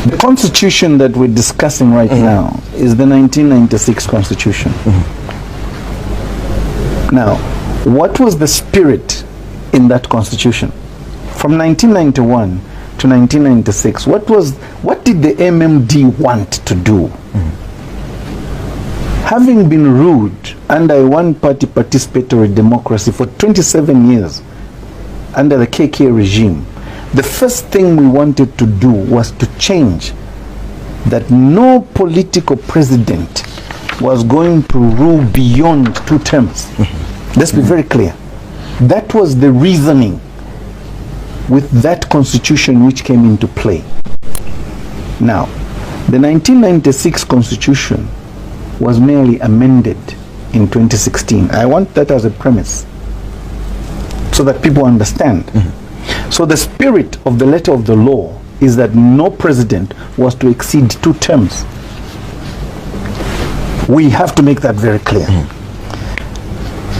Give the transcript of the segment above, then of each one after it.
The constitution that we're discussing right now is the 1996 constitution. Now, what was the spirit in that constitution? From 1991 to 1996, what did the MMD want to do? Having been ruled under a one-party participatory democracy for 27 years under the KK regime, the first thing we wanted to do was to change that no political president was going to rule beyond 2 terms. Let's be very clear. That was the reasoning with that constitution which came into play. Now, the 1996 constitution was merely amended in 2016. I want that as a premise so that people understand. So the spirit of the letter of the law is that no president was to exceed 2 terms. We have to make that very clear.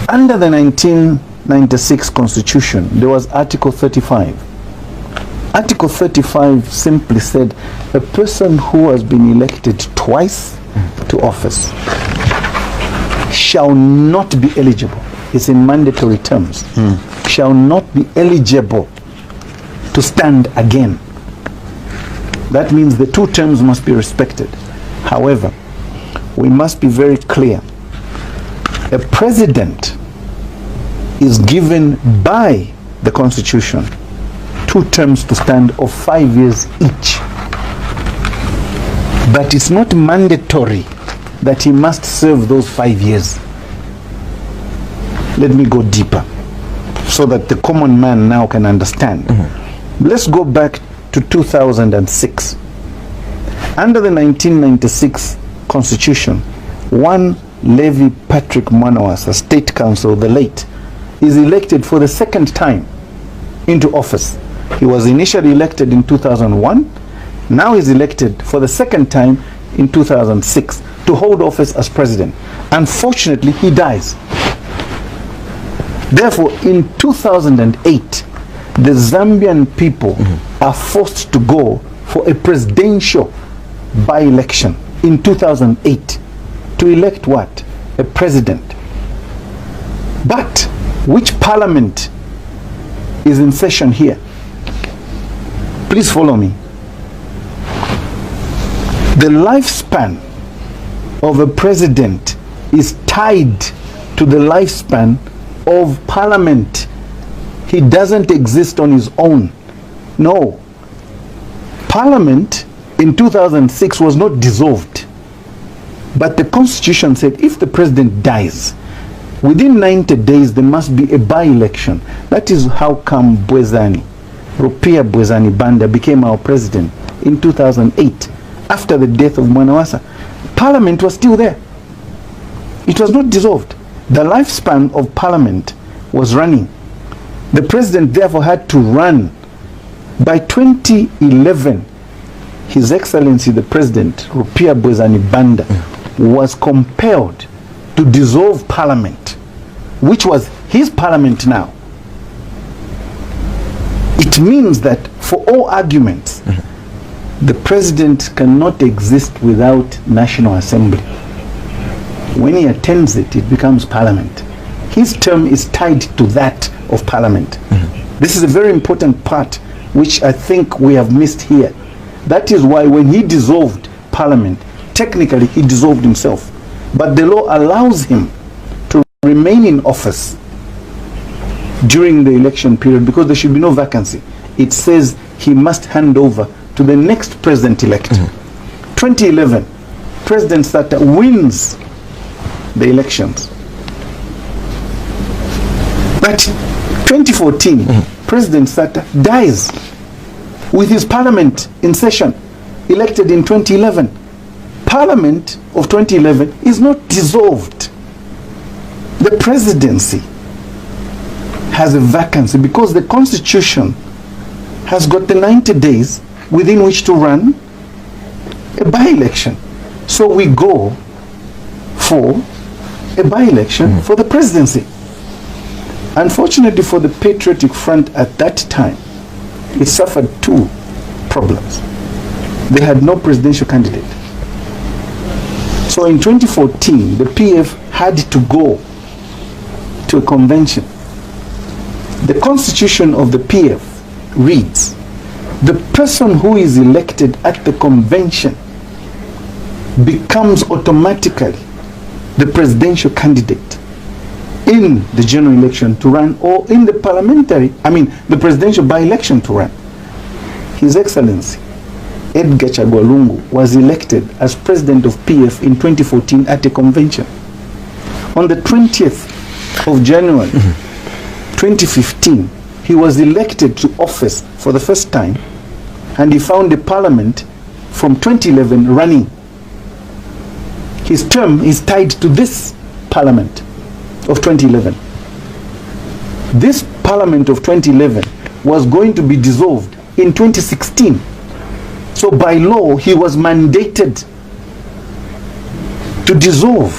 Under the 1996 constitution, there was Article 35. Article 35 simply said a person who has been elected twice to office shall not be eligible. It's in mandatory terms. Shall not be eligible to stand again. That means the 2 terms must be respected. However, we must be very clear. A president is given by the constitution 2 terms to stand of 5 years each. But it's not mandatory that he must serve those 5 years. Let me go deeper so that the common man now can understand. Let's go back to 2006. Under the 1996 constitution, one Levi Patrick Mwanawasa, State Council, the late, is elected for the 2nd time into office. He was initially elected in 2001. Now he's elected for the 2nd time in 2006 to hold office as president. Unfortunately, he dies. Therefore, in 2008, the Zambian people are forced to go for a presidential by-election in 2008 to elect what? A president. But which parliament is in session here? Please follow me. The lifespan of a president is tied to the lifespan of parliament. He doesn't exist on his own. No. Parliament in 2006 was not dissolved. But the constitution said if the president dies, within 90 days there must be a by-election. That is how come Bwalya, Rupia Bwezani Banda, became our president in 2008 after the death of Mwanawasa. Parliament was still there. It was not dissolved. The lifespan of parliament was running. The president therefore had to run. By 2011, His Excellency the President, Rupia Bwezani Banda, was compelled to dissolve parliament, which was his parliament now. It means that for all arguments, the president cannot exist without National Assembly. When he attends it, it becomes parliament. His term is tied to that of parliament. This is a very important part which I think we have missed here. That is why when he dissolved parliament, technically he dissolved himself. But the law allows him to remain in office during the election period because there should be no vacancy. It says he must hand over to the next president-elect. 2011, President Sata wins the elections. But 2014, President Sata dies with his parliament in session, elected in 2011. Parliament of 2011 is not dissolved. The presidency has a vacancy because the constitution has got the 90 days within which to run a by-election. So we go for a by-election for the presidency. Unfortunately for the Patriotic Front at that time, it suffered 2 problems. they had no presidential candidate. So in 2014, the PF had to go to a convention. The constitution of the PF reads, the person who is elected at the convention becomes automatically the presidential candidate in the general election to run, or in the the presidential by-election to run. His Excellency Edgar Chagwa Lungu was elected as president of PF in 2014 at a convention. On the 20th of January 2015, he was elected to office for the first time, and he found the parliament from 2011 running. His term is tied to this parliament of 2011. This parliament of 2011 was going to be dissolved in 2016. So by law, he was mandated to dissolve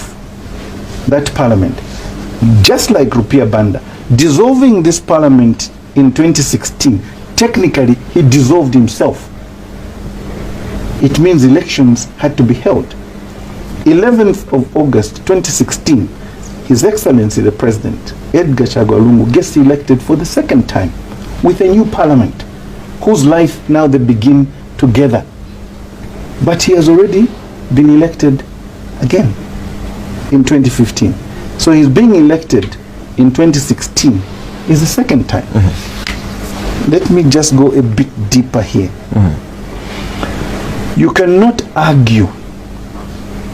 that parliament. Just like Rupiah Banda, dissolving this parliament in 2016, technically he dissolved himself. It means elections had to be held. 11th of August 2016, His Excellency the President, Edgar Chagwa Lungu, gets elected for the second time with a new parliament, whose life now they begin together. But he has already been elected again in 2015. So he's being elected in 2016 is the second time. Let me just go a bit deeper here. You cannot argue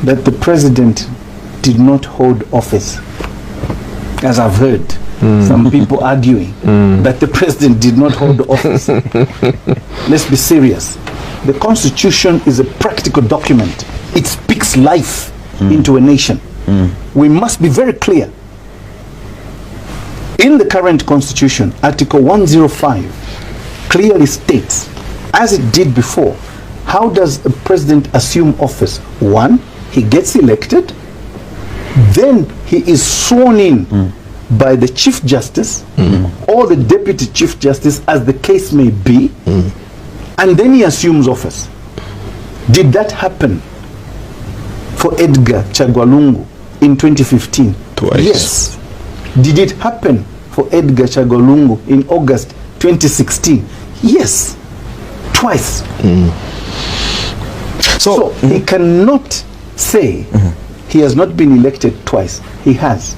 that the president did not hold office, as I've heard some people arguing that the president did not hold office. Let's be serious. The Constitution is a practical document. It speaks life into a nation. We must be very clear. In the current Constitution, Article 105 clearly states, as it did before, how does a president assume office? One, he gets elected, then he is sworn in by the Chief Justice or the Deputy Chief Justice, as the case may be, and then he assumes office. Did that happen for Edgar Chagwa Lungu in 2015? Twice. Yes. Did it happen for Edgar Chagwa Lungu in August 2016? Yes. Twice. So he cannot say he has not been elected twice. He has.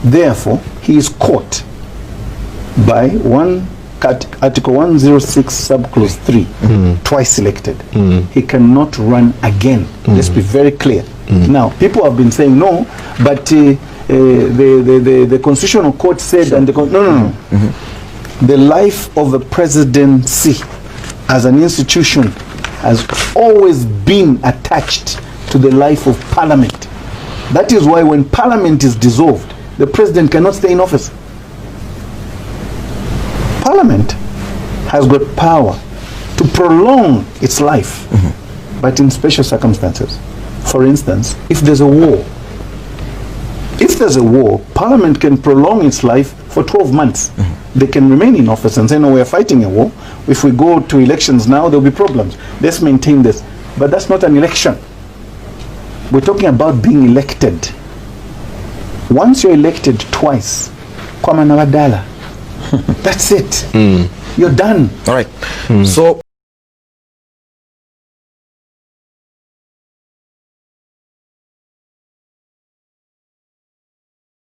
Therefore, he is caught by Article 106 subclause 3, twice elected. He cannot run again. Let's be very clear. Now, people have been saying no, but the Constitutional Court said, and no. The life of the presidency as an institution has always been attached to the life of Parliament. That is why when Parliament is dissolved, the president cannot stay in office. Parliament has got power to prolong its life, but in special circumstances. For instance, if there's a war, Parliament can prolong its life for 12 months. They can remain in office and say, no, we are fighting a war. If we go to elections now, there'll be problems. Let's maintain this. But that's not an election. We're talking about being elected. Once you're elected twice, that's it. You're done. All right. So